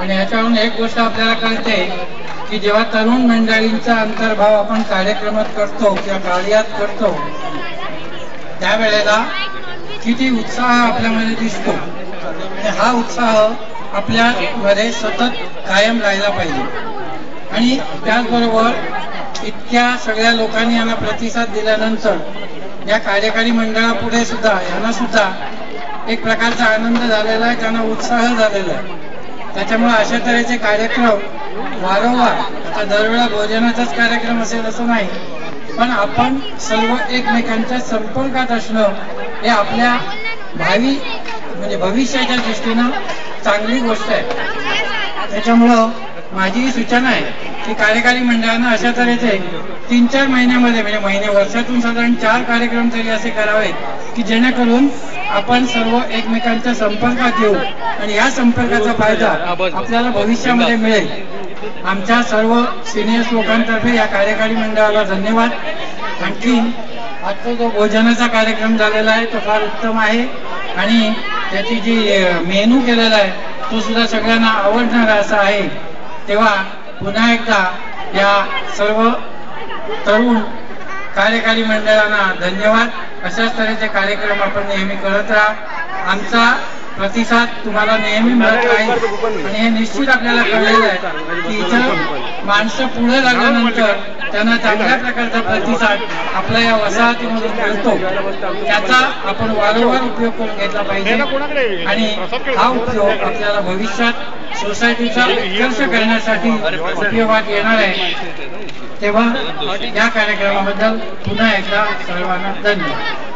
आणि याच्यावरून एक गोष्ट आपल्याला कळते की जेव्हा तरुण मंडळींचा अंतर्भाव आपण कार्यक्रमात करतो किंवा कार्यात करतो त्यावेळेला किती उत्साह आपल्यामध्ये दिसतो आणि हा उत्साह आपल्यामध्ये सतत कायम राहिला पाहिजे। आणि त्याचबरोबर इतक्या सगळ्या लोकांनी यांना प्रतिसाद दिल्यानंतर या कार्यकारी मंडळापुढे सुद्धा यांना सुद्धा एक प्रकारचा आनंद झालेला आहे, त्यांना उत्साह झालेला आहे। त्याच्यामुळे अशा तऱ्हेचे कार्यक्रम वारंवार, आता दरवेळा भोजनाचाच कार्यक्रम असेल असं नाही, पण आपण सर्व एकमेकांच्या संपर्कात असणं हे आपल्या भावी म्हणजे भविष्याच्या दृष्टीनं चांगली गोष्ट आहे। त्याच्यामुळं माझी ही सूचना आहे की कार्यकारी मंडळानं अशा तऱ्हेचे 3-4 महिन्यामध्ये म्हणजे वर्षातून साधारण 4 कार्यक्रम तरी असे करावे की जेणेकरून आपण सर्व एकमेकांच्या संपर्कात येऊ आणि या संपर्काचा फायदा आपल्याला भविष्यामध्ये मिळेल। आमच्या सर्व सिनियर्स लोकांतर्फे या कार्यकारी मंडळाला धन्यवाद। आणखी आजचा जो भोजनाचा कार्यक्रम झालेला आहे तो फार उत्तम आहे आणि त्याची जी मेनू केलेला आहे तो सुद्धा सगळ्यांना आवडणारा असा आहे। तेव्हा पुन्हा एकदा या सर्व तरुण कार्यकारी मंडळांना धन्यवाद। अशाच तऱ्हेचे कार्यक्रम आपण नेहमी करत राहा। आमचा प्रतिसाद तुम्हाला नेहमी मिळत राहील आणि हे निश्चित आपल्याला कळलेलं आहे की इथं माणसं पुढे लागल्यानंतर त्यांना चांगल्या प्रकारचा प्रतिसाद आपल्या या वसाहतीमधून मिळतो, त्याचा आपण वारंवार उपयोग करून घेतला पाहिजे आणि हा उपयोग आपल्याला भविष्यात सोसायटीचा उत्कर्ष करण्यासाठी उपयोगात येणार आहे। तेव्हा या कार्यक्रमाबद्दल पुन्हा एकदा सर्वांना धन्यवाद।